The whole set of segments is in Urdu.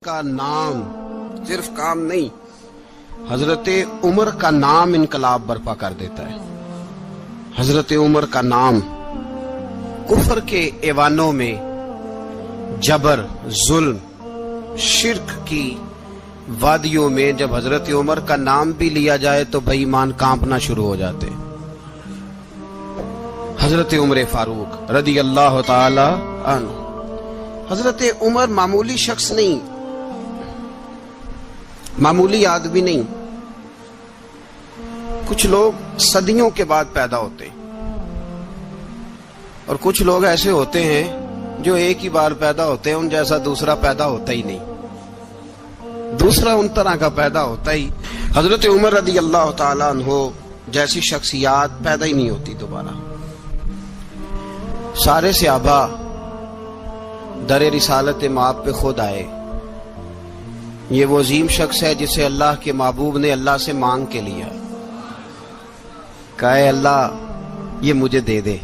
کا نام صرف کام نہیں، حضرت عمر کا نام انقلاب برپا کر دیتا ہے۔ حضرت عمر کا نام کفر کے ایوانوں میں جبر، ظلم، شرک کی وادیوں میں جب حضرت عمر کا نام بھی لیا جائے تو بے ایمان کانپنا شروع ہو جاتے۔ حضرت عمر فاروق رضی اللہ تعالی عنہ، حضرت عمر معمولی شخص نہیں، معمولی آدمی نہیں۔ کچھ لوگ صدیوں کے بعد پیدا ہوتے ہیں اور کچھ لوگ ایسے ہوتے ہیں جو ایک ہی بار پیدا ہوتے ہیں، ان جیسا دوسرا پیدا ہوتا ہی نہیں، دوسرا ان طرح کا پیدا ہوتا ہی۔ حضرت عمر رضی اللہ تعالیٰ عنہ جیسی شخصیات پیدا ہی نہیں ہوتی دوبارہ۔ سارے صحابہ در رسالت مآب پہ خود آئے۔ یہ وہ عظیم شخص ہے جسے اللہ کے محبوب نے اللہ سے مانگ کے لیا، کہا اے اللہ یہ مجھے دے دے،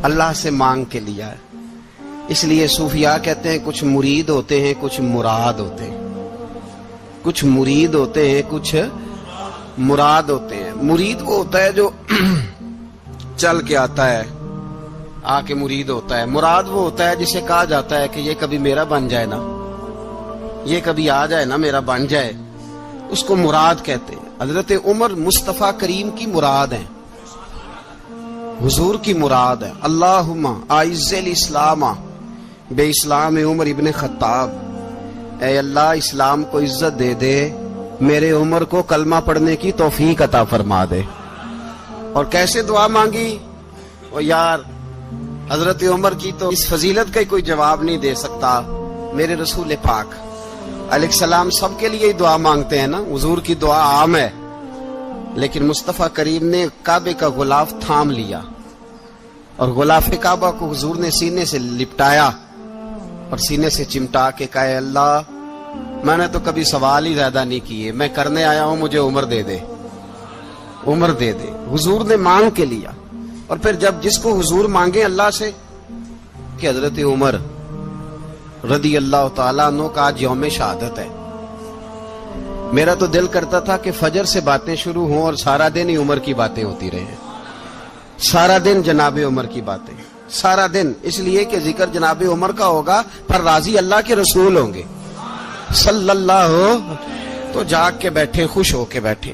اللہ سے مانگ کے لیا ہے۔ اس لیے صوفیاء کہتے ہیں کچھ مرید ہوتے ہیں، کچھ مراد ہوتے ہیں، کچھ مرید ہوتے ہیں، کچھ مراد ہوتے ہیں۔ مرید وہ ہوتا ہے جو چل کے آتا ہے، آ کے مرید ہوتا ہے۔ مراد وہ ہوتا ہے جسے کہا جاتا ہے کہ یہ کبھی میرا بن جائے نا، یہ کبھی آ جائے نا، میرا بن جائے، اس کو مراد کہتے ہیں۔ حضرت عمر مصطفیٰ کریم کی مراد ہیں، حضور کی مراد ہے۔ اللہم اعز الاسلام بے اسلام عمر ابن خطاب، اے اللہ اسلام کو عزت دے دے، میرے عمر کو کلمہ پڑھنے کی توفیق عطا فرما دے۔ اور کیسے دعا مانگی؟ اور یار حضرت عمر کی تو اس فضیلت کا کوئی جواب نہیں دے سکتا۔ میرے رسول پاک علیہ السلام سب کے لیے ہی دعا مانگتے ہیں نا، حضور کی دعا عام ہے، لیکن مصطفیٰ کریم نے کعبے کا غلاف تھام لیا اور غلاف کعبہ کو حضور نے سینے سے لپٹایا اور سینے سے چمٹا کے کہا اے اللہ میں نے تو کبھی سوال ہی زیادہ نہیں کیے، میں کرنے آیا ہوں، مجھے عمر دے دے، عمر دے دے۔ حضور نے مانگ کے لیا۔ اور پھر جب جس کو حضور مانگے اللہ سے کہ حضرت عمر رضی اللہ تعالیٰ عنہ کا آج یوم شہادت ہے، میرا تو دل کرتا تھا کہ فجر سے باتیں شروع ہوں اور سارا دن ہی عمر کی باتیں ہوتی رہیں، سارا دن جناب عمر کی باتیں، سارا دن، اس لیے کہ ذکر جناب عمر کا ہوگا پر راضی اللہ کے رسول ہوں گے صلی اللہ، تو جاگ کے بیٹھے، خوش ہو کے بیٹھے۔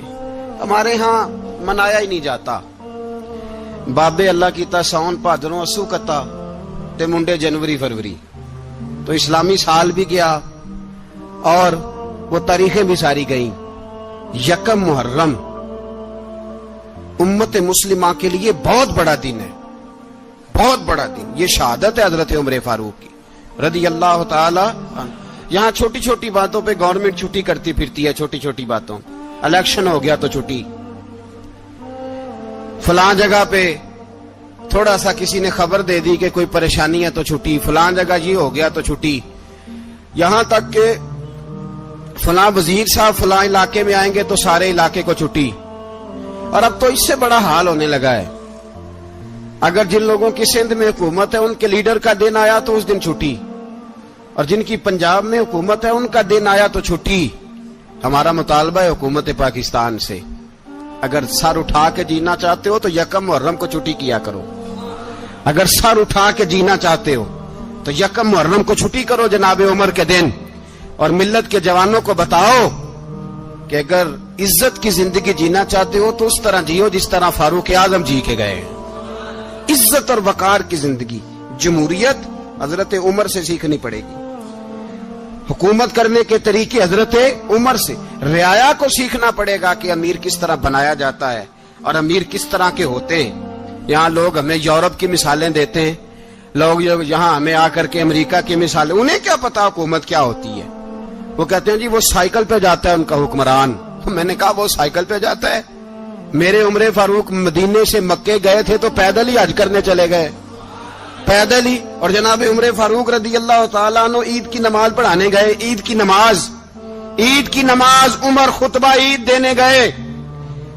ہمارے ہاں منایا ہی نہیں جاتا، بابے اللہ کیتا ساؤن بھادروں اسو کتا تے منڈے جنوری فروری، تو اسلامی سال بھی گیا اور وہ تاریخیں بھی ساری گئیں۔ یکم محرم امت مسلمہ کے لیے بہت بڑا دن ہے، بہت بڑا دن۔ یہ شہادت ہے حضرت عمر فاروق کی رضی اللہ تعالی عنہ۔ یہاں چھوٹی چھوٹی باتوں پہ گورنمنٹ چھٹی کرتی پھرتی ہے، چھوٹی چھوٹی باتوں، الیکشن ہو گیا تو چھٹی، فلاں جگہ پہ تھوڑا سا کسی نے خبر دے دی کہ کوئی پریشانی ہے تو چھٹی، فلاں جگہ یہ ہو گیا تو چھٹی، یہاں تک کہ فلاں وزیر صاحب فلاں علاقے میں آئیں گے تو سارے علاقے کو چھٹی۔ اور اب تو اس سے بڑا حال ہونے لگا ہے، اگر جن لوگوں کی سندھ میں حکومت ہے ان کے لیڈر کا دن آیا تو اس دن چھٹی، اور جن کی پنجاب میں حکومت ہے ان کا دن آیا تو چھٹی۔ ہمارا مطالبہ ہے حکومت پاکستان سے، اگر سر اٹھا کے جینا چاہتے ہو تو یکم محرم کو چھٹی کیا کرو، اگر سر اٹھا کے جینا چاہتے ہو تو یکم محرم کو چھٹی کرو جناب عمر کے دن، اور ملت کے جوانوں کو بتاؤ کہ اگر عزت کی زندگی جینا چاہتے ہو تو اس طرح جیو جس طرح فاروق اعظم جی کے گئے۔ عزت اور وقار کی زندگی، جمہوریت حضرت عمر سے سیکھنی پڑے گی، حکومت کرنے کے طریقے حضرت عمر سے، رعایا کو سیکھنا پڑے گا کہ امیر کس طرح بنایا جاتا ہے اور امیر کس طرح کے ہوتے ہیں۔ یہاں لوگ ہمیں یورپ کی مثالیں دیتے ہیں، لوگ یہاں ہمیں آ کر کے امریکہ کی مثالیں، انہیں کیا پتا حکومت کیا ہوتی ہے؟ وہ کہتے ہیں جی وہ سائیکل پہ جاتا ہے ان کا حکمران۔ میں نے کہا وہ سائیکل پہ جاتا ہے؟ میرے عمر فاروق مدینے سے مکے گئے تھے تو پیدل ہی حج کرنے چلے گئے، پیدل ہی۔ اور جناب عمر فاروق رضی اللہ تعالیٰ عنہ عید کی نماز پڑھانے گئے، عید کی نماز عمر خطبہ عید دینے گئے۔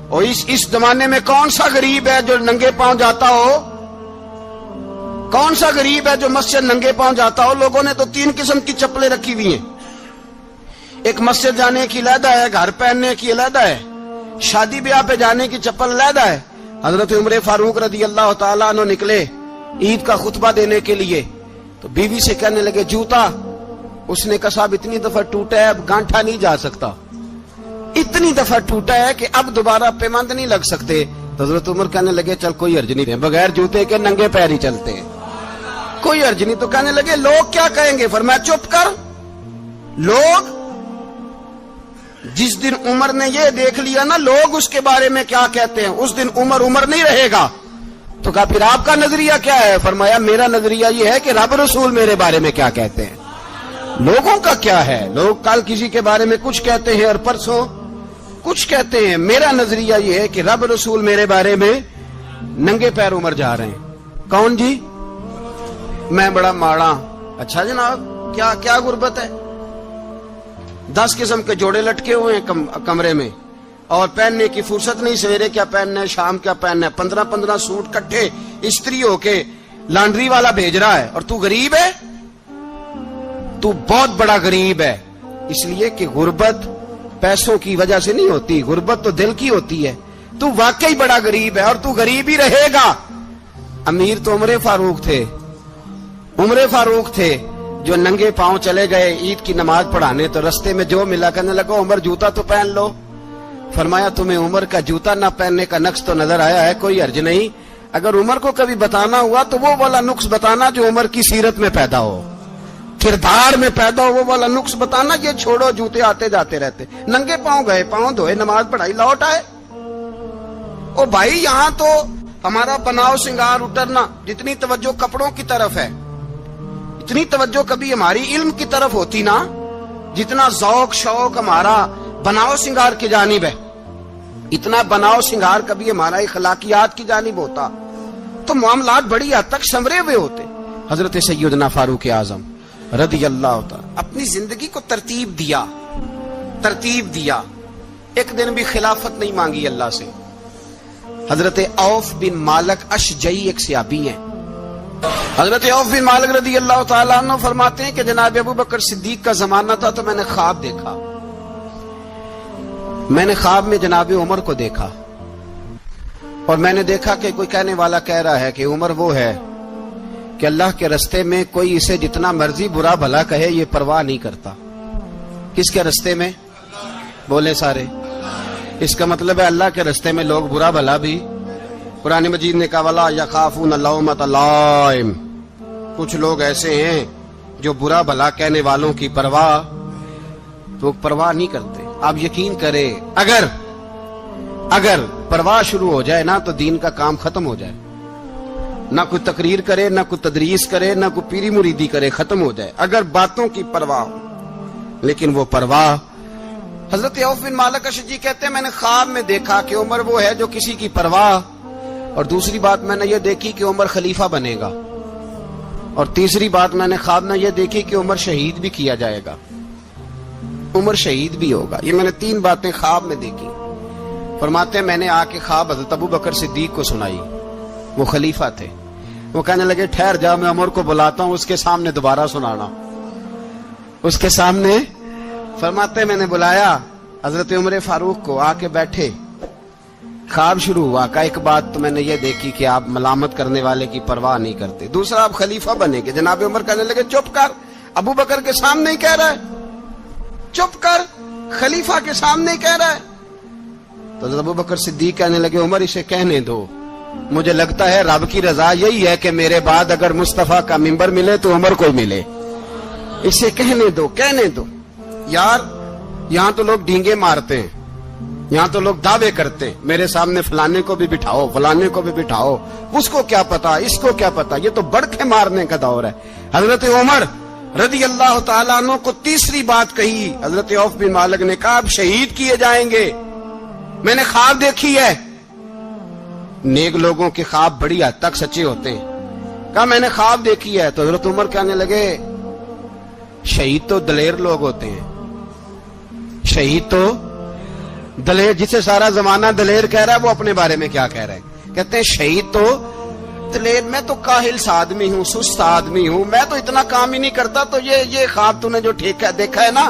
اور اس زمانے میں کون سا غریب ہے جو ننگے پاؤں جاتا ہو؟ کون سا غریب ہے جو مسجد ننگے پاؤں جاتا ہو؟ لوگوں نے تو 3 قسم کی چپلیں رکھی ہوئی ہیں، ایک مسجد جانے کی علیحدہ ہے، گھر پہننے کی علیحدہ ہے، شادی بیاہ پہ جانے کی چپل علیحدہ ہے۔ حضرت عمر فاروق رضی اللہ تعالیٰ عنہ نکلے عید کا خطبہ دینے کے لیے، تو بیوی سے کہنے لگے جوتا، اس نے کہا صاحب اتنی دفعہ ٹوٹا ہے اب گانٹھا نہیں جا سکتا، اتنی دفعہ ٹوٹا ہے کہ اب دوبارہ پیمند نہیں لگ سکتے۔ تو حضرت عمر کہنے لگے چل کوئی حرج نہیں، بغیر جوتے کے ننگے پیر ہی چلتے ہیں، کوئی حرج نہیں۔ تو کہنے لگے لوگ کیا کہیں گے؟ فرمایا چپ کر، لوگ جس دن عمر نے یہ دیکھ لیا نا لوگ اس کے بارے میں کیا کہتے ہیں، اس دن عمر نہیں رہے گا۔ تو کہا پھر آپ کا نظریہ کیا ہے؟ فرمایا میرا نظریہ یہ ہے کہ رب رسول میرے بارے میں کیا کہتے ہیں، لوگوں کا کیا ہے؟ لوگ کل کسی کے بارے میں کچھ کہتے ہیں اور پرسوں کچھ کہتے ہیں، میرا نظریہ یہ ہے کہ رب رسول میرے بارے میں ننگے پیر عمر جا رہے ہیں۔ کون جی؟ میں بڑا ماڑا۔ اچھا جناب، کیا غربت ہے؟ 10 قسم کے جوڑے لٹکے ہوئے ہیں کمرے میں، اور پہننے کی فرصت نہیں، سویرے کیا پہننا ہے، شام کیا پہننا ہے، 15 سوٹ کٹھے استری ہو کے لانڈری والا بھیج رہا ہے، اور تو غریب ہے، تو بہت بڑا غریب ہے۔ اس لیے کہ غربت پیسوں کی وجہ سے نہیں ہوتی، غربت تو دل کی ہوتی ہے۔ تو واقعی بڑا غریب ہے اور تو غریب ہی رہے گا۔ امیر تو عمر فاروق تھے جو ننگے پاؤں چلے گئے عید کی نماز پڑھانے، تو رستے میں جو ملا کہنے لگا عمر جوتا تو پہن لو۔ فرمایا تمہیں عمر کا جوتا نہ پہننے کا نقص تو نظر آیا ہے، کوئی حرج نہیں، اگر عمر کو کبھی بتانا ہوا تو وہ والا نقص بتانا جو عمر کی سیرت میں پیدا ہو، کردار میں پیدا ہو، وہ والا نقص بتانا، یہ چھوڑو جوتے آتے جاتے رہتے۔ ننگے پاؤں گئے، پاؤں دھوئے، نماز پڑھائی، لوٹ آئے۔ او بھائی یہاں تو ہمارا بناؤ سنگار اترنا، جتنی توجہ کپڑوں کی طرف ہے اتنی توجہ کبھی ہماری علم کی طرف ہوتی نا، جتنا ذوق شوق ہمارا بناؤ سنگار کی جانب ہے، اتنا بناؤ سنگار کبھی ہمارا اخلاقیات کی جانب ہوتا تو معاملات بڑی حد تک سنورے ہوئے ہوتے۔ حضرت سیدنا فاروق اعظم رضی اللہ تعالی اپنی زندگی کو ترتیب دیا، ایک دن بھی خلافت نہیں مانگی اللہ سے۔ حضرت عوف بن مالک اشجعی ایک صحابی ہیں، حضرت عوف بن مالک رضی اللہ تعالیٰ عنہ فرماتے ہیں کہ جناب ابو بکر صدیق کا زمانہ تھا تو میں نے خواب دیکھا، میں نے خواب میں جناب عمر کو دیکھا، اور میں نے دیکھا کہ کوئی کہنے والا کہہ رہا ہے کہ عمر وہ ہے کہ اللہ کے رستے میں کوئی اسے جتنا مرضی برا بھلا کہے یہ پرواہ نہیں کرتا۔ کس کے رستے میں؟ بولے سارے۔ اس کا مطلب ہے اللہ کے رستے میں لوگ برا بھلا بھی، قرآن مجید نے کہا وَلَا يَخَافُونَ لَوْمَةَ لَائِمٍ، کچھ لوگ ایسے ہیں جو برا بھلا کہنے والوں کی پرواہ نہیں کرتے۔ آپ یقین کرے اگر پرواہ شروع ہو جائے نا تو دین کا کام ختم ہو جائے، نہ کوئی تقریر کرے، نہ کوئی تدریس کرے، نہ کوئی پیری مریدی کرے، ختم ہو جائے اگر باتوں کی پرواہ ہو۔ لیکن وہ پرواہ، حضرت عوف بن مالک اشجعی کہتے ہیں میں نے خواب میں دیکھا کہ عمر وہ ہے جو کسی کی پرواہ، اور دوسری بات میں نے یہ دیکھی کہ عمر خلیفہ بنے گا، اور تیسری بات میں نے خواب میں یہ دیکھی کہ عمر شہید بھی کیا جائے گا، عمر شہید بھی ہوگا۔ یہ میں نے 3 باتیں خواب میں دیکھی۔ فرماتے ہیں میں نے آ کے خواب حضرت ابو بکر صدیق کو سنائی، وہ خلیفہ تھے، وہ کہنے لگے ٹھہر جا میں عمر کو بلاتا ہوں، اس کے سامنے دوبارہ سنانا، اس کے سامنے۔ فرماتے ہیں میں نے بلایا حضرت عمر فاروق کو، آ کے بیٹھے، خواب شروع ہوا کہ ایک بات تو میں نے یہ دیکھی کہ آپ ملامت کرنے والے کی پرواہ نہیں کرتے، دوسرا آپ خلیفہ بنے گے۔ جناب عمر کہنے لگے چپ کر، ابو بکر کے سامنے ہی کہہ رہا ہے، چپ کر، خلیفہ کے سامنے ہی کہہ رہا ہے۔ تو حضرت ابو بکر صدیق کہنے لگے عمر اسے کہنے دو، مجھے لگتا ہے رب کی رضا یہی ہے کہ میرے بعد اگر مصطفیٰ کا منبر ملے تو عمر کو ملے، اسے کہنے دو۔ یار یہاں تو لوگ ڈینگے مارتے ہیں، یہاں تو لوگ دعوے کرتے ہیں میرے سامنے فلانے کو بھی بٹھاؤ، فلانے کو بھی بٹھاؤ، اس کو کیا پتا، اس کو کیا پتا، یہ تو بڑکے مارنے کا دور ہے۔ حضرت عمر رضی اللہ تعالیٰ عنہ کو تیسری بات کہی، حضرت عوف بن مالک نے کہا آپ شہید کیے جائیں گے، میں نے خواب دیکھی ہے۔ نیک لوگوں کے خواب بڑی حد تک سچے ہوتے ہیں، کہا میں نے خواب دیکھی ہے۔ تو حضرت عمر کہنے لگے شہید تو دلیر لوگ ہوتے ہیں، شہید تو دلیر، جسے سارا زمانہ دلیر کہہ رہا ہے وہ اپنے بارے میں کیا کہہ رہے ہیں؟ کہتے ہیں شہید تو دلیر، میں تو کاہل سا آدمی ہوں، سست آدمی ہوں، میں تو اتنا کام ہی نہیں کرتا، تو یہ خواب تو نے جو دیکھا ہے نا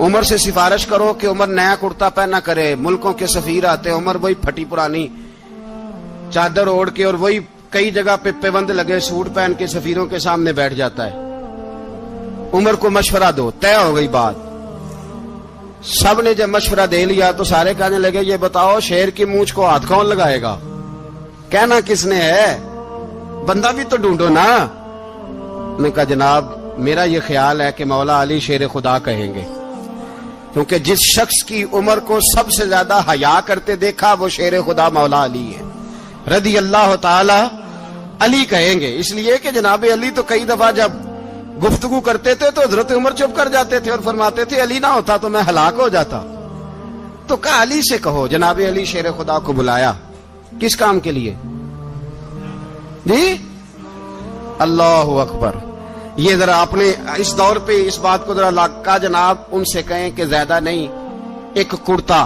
عمر سے سفارش کرو کہ عمر نیا کرتا پہنا کرے. ملکوں کے سفیر آتے ہیں, عمر وہی پھٹی پرانی چادر اوڑھ کے اور وہی کئی جگہ پہ پیوند لگے سوٹ پہن کے سفیروں کے سامنے بیٹھ جاتا ہے. عمر کو مشورہ دو. طے ہو گئی بات. سب نے جب مشورہ دے لیا تو سارے کہنے لگے یہ بتاؤ شیر کی مونچھ کو ہاتھ کون لگائے گا؟ کہنا کس نے ہے؟ بندہ بھی تو ڈھونڈو نا. میں کہا جناب میرا یہ خیال ہے کہ مولا علی شیر خدا کہیں گے, کیونکہ جس شخص کی عمر کو سب سے زیادہ حیا کرتے دیکھا وہ شیر خدا مولا علی ہے رضی اللہ تعالی. علی کہیں گے اس لیے کہ جناب علی تو کئی دفعہ جب گفتگو کرتے تھے تو حضرت عمر چپ کر جاتے تھے اور فرماتے تھے علی نہ ہوتا تو میں ہلاک ہو جاتا. تو کہا علی سے کہو. جناب علی شیر خدا کو بلایا. کس کام کے لیے جی؟ اللہ اکبر. یہ ذرا اپنے اس دور پہ اس بات کو ذرا کا جناب ان سے کہیں کہ زیادہ نہیں, ایک کرتا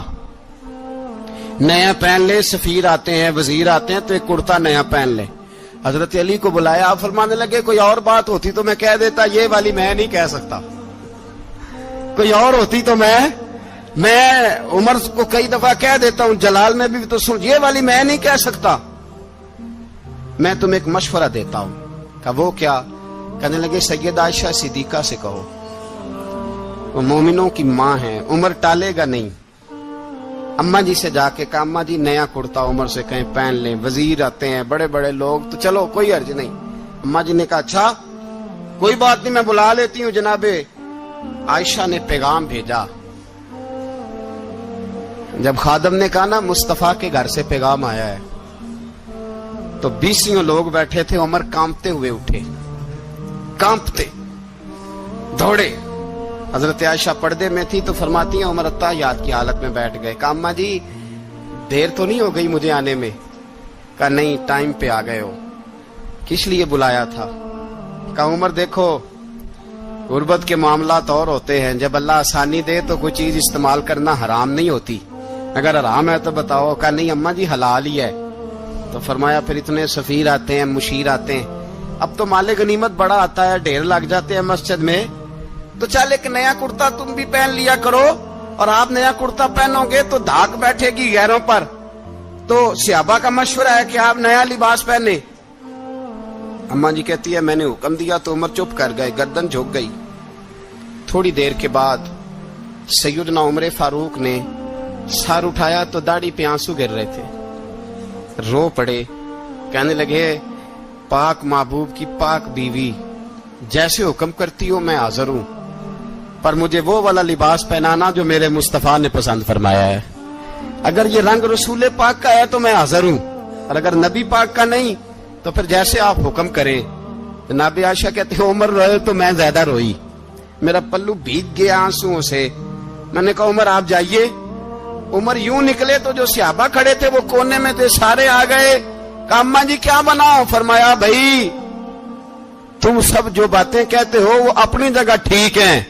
نیا پہن لے. سفیر آتے ہیں وزیر آتے ہیں تو ایک کرتا نیا پہن لے. حضرت علی کو بلایا. آپ فرمانے لگے کوئی اور بات ہوتی تو میں کہہ دیتا, یہ والی میں نہیں کہہ سکتا. کوئی اور ہوتی تو میں عمر کو کئی دفعہ کہہ دیتا ہوں, جلال میں بھی تو سن, یہ والی میں نہیں کہہ سکتا. میں تمہیں ایک مشورہ دیتا ہوں. کہ وہ کیا؟ کہنے لگے سیدہ عائشہ صدیقہ سے کہو, وہ مومنوں کی ماں ہیں, عمر ٹالے گا نہیں. اماں جی سے جا کے کہا اماں جی نیا کرتا عمر سے کہیں پہن لیں. وزیر آتے ہیں بڑے بڑے لوگ تو چلو کوئی عرض نہیں. اماں جی نے کہا اچھا کوئی بات نہیں میں بلا لیتی ہوں. جناب عائشہ نے پیغام بھیجا. جب خادم نے کہا نا مصطفیٰ کے گھر سے پیغام آیا ہے, تو 20 لوگ بیٹھے تھے. عمر کانپتے ہوئے اٹھے, کانپتے دوڑے. حضرت عائشہ پردے میں تھی تو فرماتی ہیں عمر اتحیات کی حالت میں بیٹھ گئے. کہا اماں جی دیر تو نہیں ہو گئی مجھے آنے میں؟ کہا نہیں ٹائم پہ آ گئے ہو. کس لیے بلایا تھا؟ کہا عمر دیکھو غربت کے معاملات اور ہوتے ہیں, جب اللہ آسانی دے تو کوئی چیز استعمال کرنا حرام نہیں ہوتی, اگر حرام ہے تو بتاؤ. کہا نہیں اماں جی حلال ہی ہے. تو فرمایا پھر اتنے سفیر آتے ہیں مشیر آتے ہیں, اب تو مال غنیمت بڑا آتا ہے, ڈھیر لگ جاتے ہیں مسجد میں, تو چل ایک نیا کرتا تم بھی پہن لیا کرو. اور آپ نیا کرتا پہنو گے تو دھاک بیٹھے گی غیروں پر. تو صحابہ کا مشورہ ہے کہ آپ نیا لباس پہنے. اماں جی کہتی ہے میں نے حکم دیا تو عمر چپ کر گئے, گردن جھک گئی. تھوڑی دیر کے بعد سیدنا عمر فاروق نے سر اٹھایا تو داڑھی پہ آنسو گر رہے تھے, رو پڑے. کہنے لگے پاک محبوب کی پاک بیوی جیسے حکم کرتی ہو میں حاضر ہوں, پر مجھے وہ والا لباس پہنانا جو میرے مصطفیٰ نے پسند فرمایا ہے. اگر یہ رنگ رسول پاک کا ہے تو میں حاضر ہوں, اور اگر نبی پاک کا نہیں تو پھر جیسے آپ حکم کریں. جناب عائشہ کہتے ہیں عمر روئے تو میں زیادہ روئی, میرا پلو بھیگ گیا آنسوؤں سے. میں نے کہا عمر آپ جائیے. عمر یوں نکلے تو جو صحابہ کھڑے تھے وہ کونے میں تھے, سارے آ گئے. کہا اماں جی کیا بناؤ؟ فرمایا بھائی تم سب جو باتیں کہتے ہو وہ اپنی جگہ ٹھیک ہیں,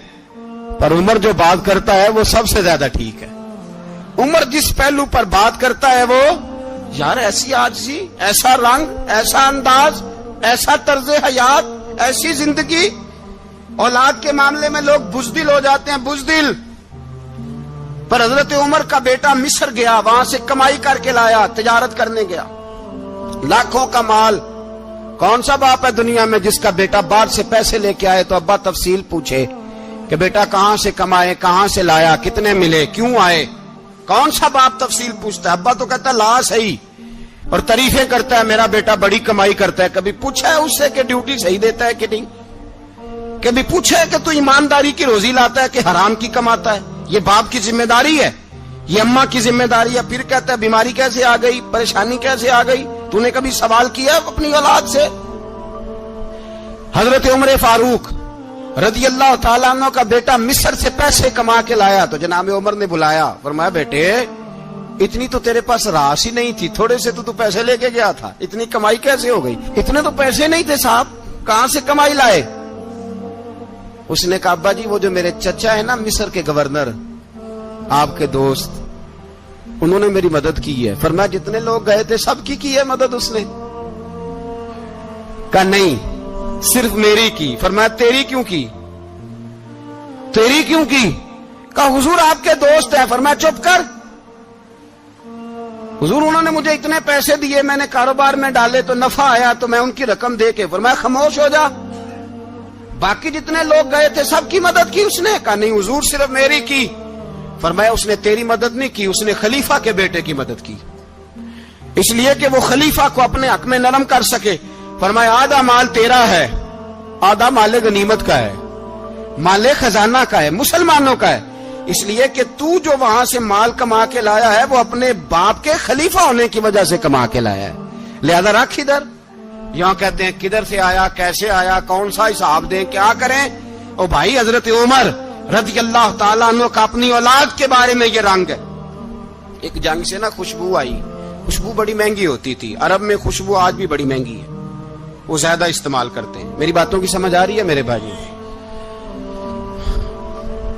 پر عمر جو بات کرتا ہے وہ سب سے زیادہ ٹھیک ہے. عمر جس پہلو پر بات کرتا ہے وہ یار ایسی عاجزی, ایسا رنگ, ایسا انداز, ایسا طرز حیات, ایسی زندگی. اولاد کے معاملے میں لوگ بزدل ہو جاتے ہیں, بزدل. پر حضرت عمر کا بیٹا مصر گیا, وہاں سے کمائی کر کے لایا, تجارت کرنے گیا, لاکھوں کا مال. کون سا باپ ہے دنیا میں جس کا بیٹا باہر سے پیسے لے کے آئے تو ابا تفصیل پوچھے کہ بیٹا کہاں سے کمائے, کہاں سے لایا, کتنے ملے, کیوں آئے؟ کون سا باپ تفصیل پوچھتا ہے؟ ابا تو کہتا ہے لا صحیح, اور تعریفیں کرتا ہے میرا بیٹا بڑی کمائی کرتا ہے. کبھی پوچھا ہے اس سے کہ ڈیوٹی صحیح دیتا ہے کہ نہیں؟ کبھی پوچھا ہے کہ تو ایمانداری کی روزی لاتا ہے کہ حرام کی کماتا ہے؟ یہ باپ کی ذمہ داری ہے, یہ اماں کی ذمہ داری ہے. پھر کہتا ہے بیماری کیسے آ گئی, پریشانی کیسے آ گئی؟ تو نے کبھی سوال کیا اپنی اولاد سے؟ حضرت عمر فاروق رضی اللہ تعالیٰ عنہ کا بیٹا مصر سے پیسے کما کے لایا تو جناب عمر نے بلایا, فرمایا بیٹے اتنی تو تیرے پاس راس ہی نہیں تھی, تھوڑے سے تو پیسے لے کے گیا تھا, اتنی کمائی کیسے ہو گئی؟ اتنے تو پیسے نہیں تھے صاحب, کہاں سے کمائی لائے؟ اس نے کہا ابا جی وہ جو میرے چچا ہے نا مصر کے گورنر, آپ کے دوست, انہوں نے میری مدد کی ہے. فرمایا جتنے لوگ گئے تھے سب کی ہے مدد اس نے؟ کہا نہیں صرف میری کی. فرمایا تیری کیوں کی؟ تیری کیوں کی؟ کہا حضور آپ کے دوست ہیں. فرمایا چپ کر. حضور انہوں نے مجھے اتنے پیسے دیے, میں نے کاروبار میں ڈالے تو نفع آیا تو میں ان کی رقم دے کے. فرمایا خاموش ہو جا. باقی جتنے لوگ گئے تھے سب کی مدد کی اس نے؟ کہا نہیں حضور صرف میری کی. فرمایا اس نے تیری مدد نہیں کی, اس نے خلیفہ کے بیٹے کی مدد کی, اس لیے کہ وہ خلیفہ کو اپنے حق میں نرم کر سکے. فرمایا آدھا مال تیرا ہے, آدھا مال غنیمت کا ہے, مال خزانہ کا ہے, مسلمانوں کا ہے. اس لیے کہ تو جو وہاں سے مال کما کے لایا ہے وہ اپنے باپ کے خلیفہ ہونے کی وجہ سے کما کے لایا ہے, لہذا رکھ ادھر. یہاں کہتے ہیں کدھر سے آیا, کیسے آیا, کون سا حساب دیں, کیا کریں. او بھائی حضرت عمر رضی اللہ تعالیٰ عنہ کا اپنی اولاد کے بارے میں یہ رنگ ہے. ایک جنگ سے نا خوشبو آئی, خوشبو بڑی مہنگی ہوتی تھی, عرب میں خوشبو آج بھی بڑی مہنگی ہے, وہ زیادہ استعمال کرتے ہیں. میری باتوں کی سمجھ آ رہی ہے میرے بھائی؟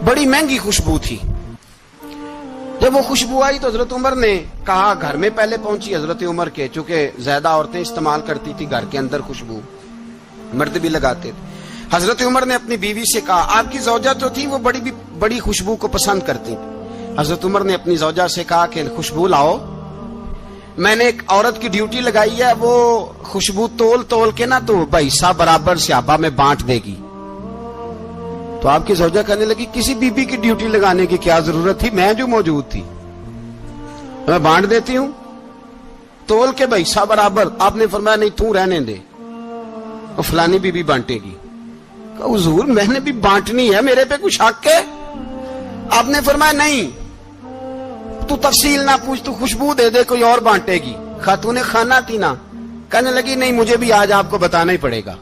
بڑی مہنگی خوشبو تھی. جب وہ خوشبو آئی تو حضرت عمر نے کہا, گھر میں پہلے پہنچی حضرت عمر کے, چونکہ زیادہ عورتیں استعمال کرتی تھی گھر کے اندر خوشبو, مرد بھی لگاتے تھے. حضرت عمر نے اپنی بیوی سے کہا, آپ کی زوجہ تو تھی وہ بڑی خوشبو کو پسند کرتی تھی. حضرت عمر نے اپنی زوجہ سے کہا کہ خوشبو لاؤ, میں نے ایک عورت کی ڈیوٹی لگائی ہے, وہ خوشبو تول تول کے نا تو حصہ برابر صحابہ میں بانٹ دے گی. تو آپ کی زوجہ کہنے لگی کسی بی بی کی ڈیوٹی لگانے کی کیا ضرورت تھی, میں جو موجود تھی میں بانٹ دیتی ہوں تول کے حصہ برابر. آپ نے فرمایا نہیں تو رہنے دے, اور فلانی بی بی بانٹے گی. کہا حضور میں نے بھی بانٹنی ہے, میرے پہ کچھ حق ہے؟ آپ نے فرمایا نہیں, تو تفصیل نہ پوچھ, تو خوشبو دے دے, کوئی اور بانٹے گی. خاتون خانہ تھی نا, کہنے لگی نہیں مجھے بھی آج آپ کو بتانا ہی پڑے گا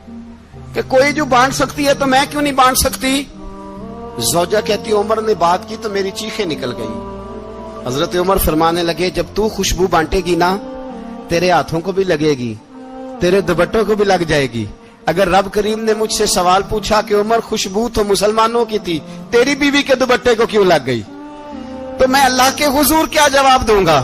کہ کوئی جو بانٹ سکتی ہے تو میں کیوں نہیں بانٹ سکتی. زوجہ کہتی عمر نے بات کی تو میری چیخیں نکل گئی. حضرت عمر فرمانے لگے جب تو خوشبو بانٹے گی نا تیرے ہاتھوں کو بھی لگے گی, تیرے دوپٹوں کو بھی لگ جائے گی. اگر رب کریم نے مجھ سے سوال پوچھا کہ عمر خوشبو تو مسلمانوں کی تھی, تیری بیوی کے دوپٹے کو کیوں لگ گئی, تو میں اللہ کے حضور کیا جواب دوں گا؟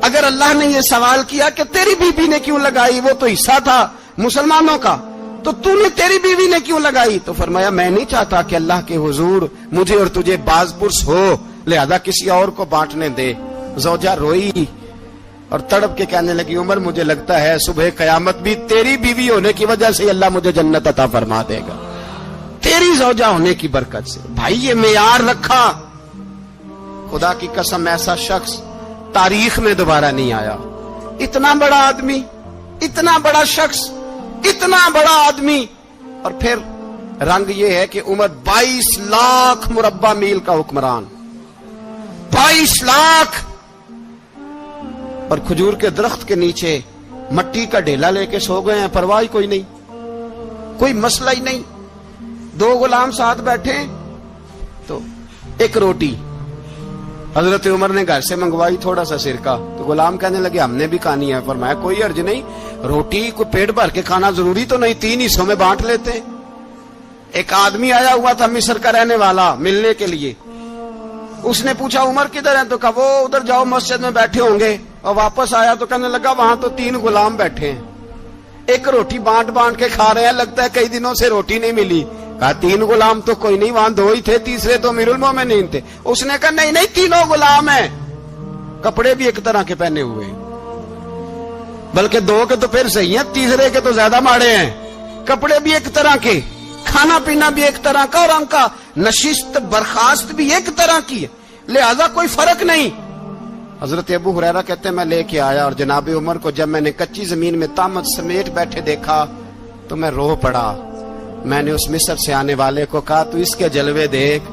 اگر اللہ نے یہ سوال کیا کہ تیری بیوی نے کیوں لگائی, وہ تو حصہ تھا مسلمانوں کا, تو نے تیری بیوی نے کیوں لگائی؟ تو فرمایا میں نہیں چاہتا کہ اللہ کے حضور مجھے اور تجھے باز پرس ہو, لہذا کسی اور کو بانٹنے دے. زوجہ روئی اور تڑپ کے کہنے لگی عمر مجھے لگتا ہے صبح قیامت بھی تیری بیوی ہونے کی وجہ سے اللہ مجھے جنت عطا فرما دے گا, تیری زوجہ ہونے کی برکت سے. بھائی یہ معیار رکھا, خدا کی قسم ایسا شخص تاریخ میں دوبارہ نہیں آیا. اتنا بڑا آدمی, اتنا بڑا شخص, اتنا بڑا آدمی, اور پھر رنگ یہ ہے کہ عمر 22 لاکھ مربع میل کا حکمران, 22 لاکھ, اور کھجور کے درخت کے نیچے مٹی کا ڈھیلا لے کے سو گئے ہیں, پرواہ کوئی نہیں, کوئی مسئلہ ہی نہیں. 2 غلام ساتھ بیٹھے تو ایک روٹی حضرت عمر نے گھر سے منگوائی, تھوڑا سا سرکہ, تو غلام کہنے لگے ہم نے بھی کھانی ہے. فرمایا کوئی حرج نہیں, روٹی کو پیٹ بھر کے کھانا ضروری تو نہیں, 3 حصوں میں بانٹ لیتے. ایک آدمی آیا ہوا تھا مصر کا رہنے والا ملنے کے لیے, اس نے پوچھا عمر کدھر ہیں, تو کہا وہ ادھر جاؤ مسجد میں بیٹھے ہوں گے. اور واپس آیا تو کہنے لگا وہاں تو 3 غلام بیٹھے ہیں, ایک روٹی بانٹ بانٹ کے کھا رہے ہیں, لگتا ہے کئی دنوں سے روٹی نہیں ملی. کہا 3 غلام تو کوئی نہیں, وہاں 2 ہی تھے, تیسرے تو امیر المومنین تھے. اس نے کہا نہیں 3 غلام ہیں, کپڑے بھی ایک طرح کے پہنے ہوئے, بلکہ 2 کے تو پھر صحیح ہیں, تیسرے کے تو زیادہ ماڑے ہیں. کپڑے بھی ایک طرح کے, کھانا پینا بھی ایک طرح کا, اور ان کا نشست برخاست بھی ایک طرح کی ہے, لہذا کوئی فرق نہیں. حضرت ابو ہریرہ کہتے ہیں میں لے کے آیا, اور جناب عمر کو جب میں نے کچی زمین میں تامت سمیٹ بیٹھے دیکھا تو میں رو پڑا. میں نے اس مصر سے آنے والے کو کہا تو اس کے جلوے دیکھ,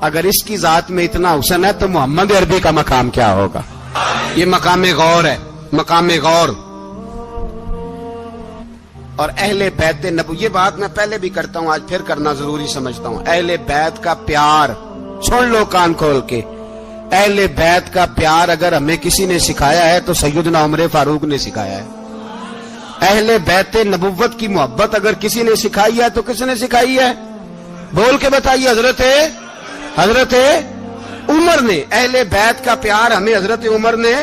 اگر اس کی ذات میں اتنا حسن ہے تو محمد عربی کا مقام کیا ہوگا. یہ مقام غور ہے, مقام غور. اور اہل بیت نبوت, یہ بات میں پہلے بھی کرتا ہوں, آج پھر کرنا ضروری سمجھتا ہوں. اہل بیت کا پیار سن لو کان کھول کے, اہل بیت کا پیار اگر ہمیں کسی نے سکھایا ہے تو سیدنا عمر فاروق نے سکھایا ہے. اہل بیت نبوت کی محبت اگر کسی نے سکھائی ہے تو کس نے سکھائی ہے؟ بول کے بتائیے. حضرت عمر نے. اہل بیت کا پیار ہمیں حضرت عمر نے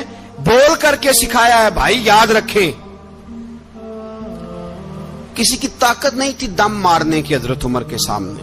بول کر کے سکھایا ہے. بھائی یاد رکھیں, کسی کی طاقت نہیں تھی دم مارنے کی حضرت عمر کے سامنے,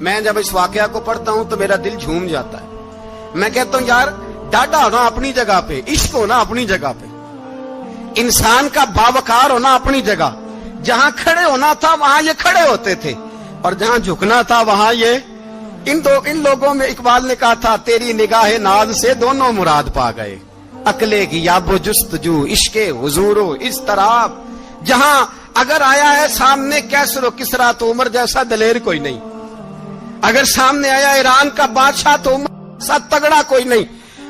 میں جب اس واقعہ کو پڑھتا ہوں تو میرا دل جھوم جاتا ہے. میں کہتا ہوں یار ڈاڈا ہونا اپنی جگہ پہ, عشق ہونا اپنی جگہ پہ, انسان کا باوقار ہونا اپنی جگہ. جہاں کھڑے ہونا تھا وہاں یہ کھڑے ہوتے تھے, اور جہاں جھکنا تھا وہاں یہ. ان لوگوں میں اقبال نے کہا تھا تیری نگاہ ناز سے دونوں مراد پا گئے, عقلے کی یاب و جستجو, عشق حضور و اضطراب. جہاں اگر آیا ہے سامنے کیسر و کسرا تو عمر جیسا دلیر کوئی نہیں, اگر سامنے آیا ایران کا بادشاہ تو عمر جیسا تگڑا کوئی نہیں,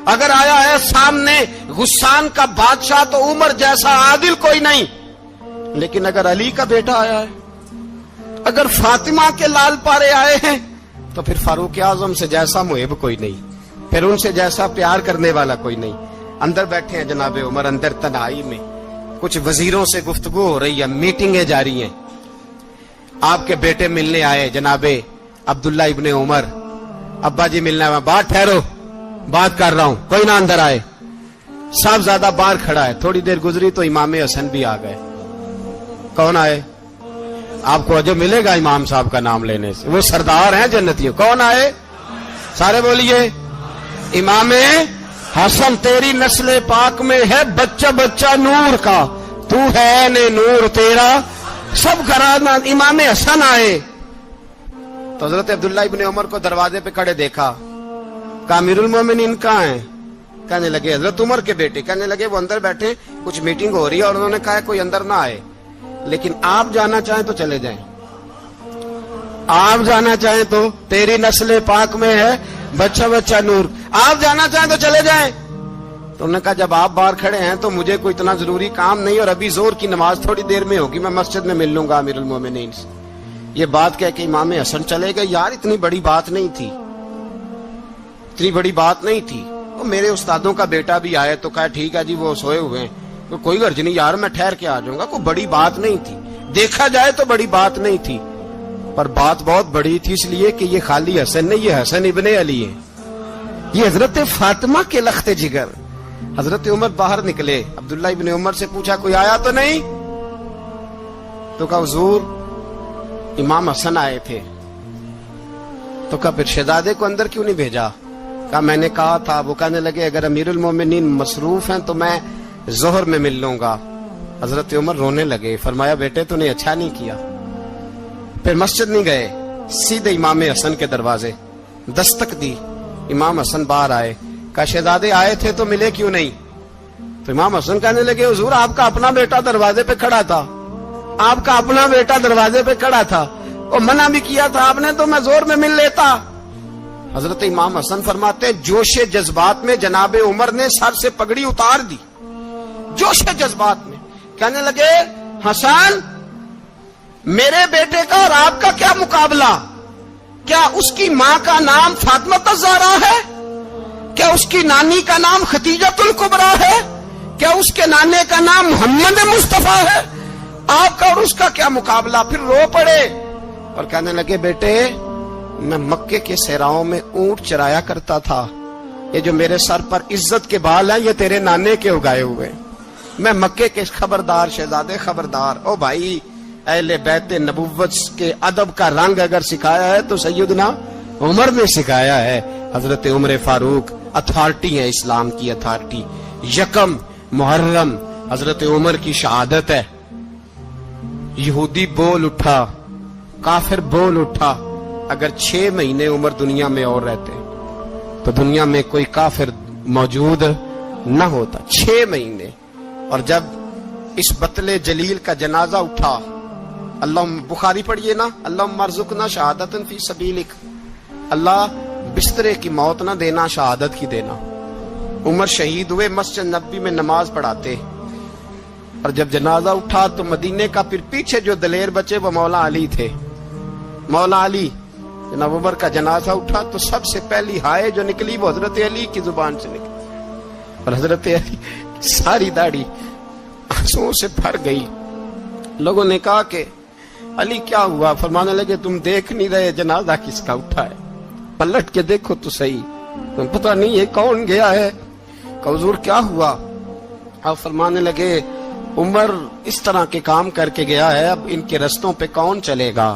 اگر آیا ہے سامنے غسان کا بادشاہ تو عمر جیسا عادل کوئی نہیں. لیکن اگر علی کا بیٹا آیا ہے, اگر فاطمہ کے لال پارے آئے ہیں, تو پھر فاروق اعظم سے جیسا محب کوئی نہیں, پھر ان سے جیسا پیار کرنے والا کوئی نہیں. اندر بیٹھے ہیں جناب عمر, اندر تنہائی میں کچھ وزیروں سے گفتگو ہو رہی ہے, میٹنگیں جاری ہیں. آپ کے بیٹے ملنے آئے جناب عبداللہ ابن عمر, ابا جی ملنا ہے. بات ٹھہرو, بات کر رہا ہوں, کوئی نہ اندر آئے. صاحب زیادہ باہر کھڑا ہے. تھوڑی دیر گزری تو امام حسن بھی آ گئے. کون آئے؟ آپ کو جو ملے گا امام صاحب کا نام لینے سے, وہ سردار ہیں جنتیوں. کون آئے؟ سارے بولیے. امام حسن, تیری نسل پاک میں ہے بچہ بچہ نور کا, تو ہے نے نور تیرا سب گھرانہ. امام حسن آئے تو حضرت عبداللہ ابن عمر کو دروازے پہ کھڑے دیکھا. کہا امیر المومنین کہاں ہیں؟ کہنے لگے حضرت عمر کے بیٹے. کہنے لگے وہ اندر بیٹھے, کچھ میٹنگ ہو رہی ہے, اور انہوں نے کہا کوئی اندر نہ آئے, لیکن آپ جانا چاہیں تو چلے جائیں. آپ جانا چاہیں تو, تیری نسل پاک میں ہے بچہ بچہ نور, آپ جانا چاہیں تو چلے جائیں. تو انہوں نے کہا جب آپ باہر کھڑے ہیں تو مجھے کوئی اتنا ضروری کام نہیں, اور ابھی زور کی نماز تھوڑی دیر میں ہوگی, میں مسجد میں مل لوں گا امیر المومنین سے. یہ بات کہہ کے امام حسن چلے گئے. یار اتنی بڑی بات نہیں تھی, اتنی بڑی بات نہیں تھی. وہ میرے استادوں کا بیٹا بھی آئے تو کہا ٹھیک ہے جی وہ سوئے ہوئے ہیں, تو کوئی غرض نہیں یار, میں ٹھہر کے آ جاؤں گا. کوئی بڑی بات نہیں تھی, دیکھا جائے تو بڑی بات نہیں تھی, پر بات بہت بڑی تھی, اس لیے کہ یہ خالی حسن نہیں, یہ حسن ابن علی ہے, یہ حضرت فاطمہ کے لخت جگر. حضرت عمر باہر نکلے, عبداللہ ابن عمر سے پوچھا کوئی آیا تو نہیں؟ تو کہا حضور امام حسن آئے تھے. تو کہا پھر شہزادے کو اندر کیوں نہیں بھیجا؟ کہا میں نے کہا تھا. وہ کہنے لگے اگر امیر المومنین مصروف ہیں تو میں ظہر میں مل لوں گا. حضرت عمر رونے لگے, فرمایا بیٹے تو نے اچھا نہیں کیا. پھر مسجد نہیں گئے, سیدھے امام حسن کے دروازے دستک دی. امام حسن باہر آئے, کہا شہزادے آئے تھے تو ملے کیوں نہیں؟ تو امام حسن کہنے لگے حضور آپ کا اپنا بیٹا دروازے پہ کھڑا تھا, آپ کا اپنا بیٹا دروازے پہ کھڑا تھا, اور منع بھی کیا تھا آپ نے, تو میں زور میں مل لیتا. حضرت امام حسن فرماتے جوش جذبات میں جناب عمر نے سر سے پگڑی اتار دی, جوش جذبات میں. کہنے لگے حسن میرے بیٹے کا اور آپ کا کیا مقابلہ؟ کیا اس کی ماں کا نام فاطمہ الزہرا ہے؟ کیا اس کی نانی کا نام خدیجۃ الکبریٰ ہے؟ کیا اس کے نانے کا نام محمد مصطفیٰ ہے؟ آپ کا اور اس کا کیا مقابلہ؟ پھر رو پڑے اور کہنے لگے بیٹے میں مکے کے صحراؤں میں اونٹ چرایا کرتا تھا, یہ جو میرے سر پر عزت کے بال ہیں یہ تیرے نانے کے اگائے ہوئے. میں مکے کے خبردار شہزادے خبردار. او بھائی اہل بیت نبوت کے ادب کا رنگ اگر سکھایا ہے تو سیدنا عمر نے سکھایا ہے. حضرت عمر فاروق اتھارٹی ہے, اسلام کی اتھارٹی. یکم محرم حضرت عمر کی شہادت ہے. یہودی بول اٹھا, کافر بول اٹھا, اگر 6 مہینے عمر دنیا میں اور رہتے تو دنیا میں کوئی کافر موجود نہ ہوتا. 6 مہینے. اور جب اس بطل جلیل کا جنازہ اٹھا, اللہ بخاری پڑھیے نا, اللہم ارزقنا شہادت فی سبیلک, اللہ بسترے کی موت نہ دینا, شہادت کی دینا. عمر شہید ہوئے, مسجد نبوی میں نماز پڑھاتے, اور جب جنازہ اٹھا تو مدینے کا پھر پیچھے جو دلیر بچے وہ مولا علی تھے. مولا علی, جناب عمر کا جنازہ اٹھا تو سب سے پہلی ہائے جو نکلی وہ حضرت علی کی زبان سے نکلی, اور حضرت علی ساری داڑھی آنسوؤں سے بھر گئی. لوگوں نے کہا کہ علی کیا ہوا؟ فرمانے لگے تم دیکھ نہیں رہے جنازہ کس کا اٹھا ہے, پلٹ کے دیکھو تو صحیح, تم پتہ نہیں یہ کون گیا ہے. کہ حضور کیا ہوا؟ آپ فرمانے لگے عمر اس طرح کے کام کر کے گیا ہے, اب ان کے رستوں پہ کون چلے گا؟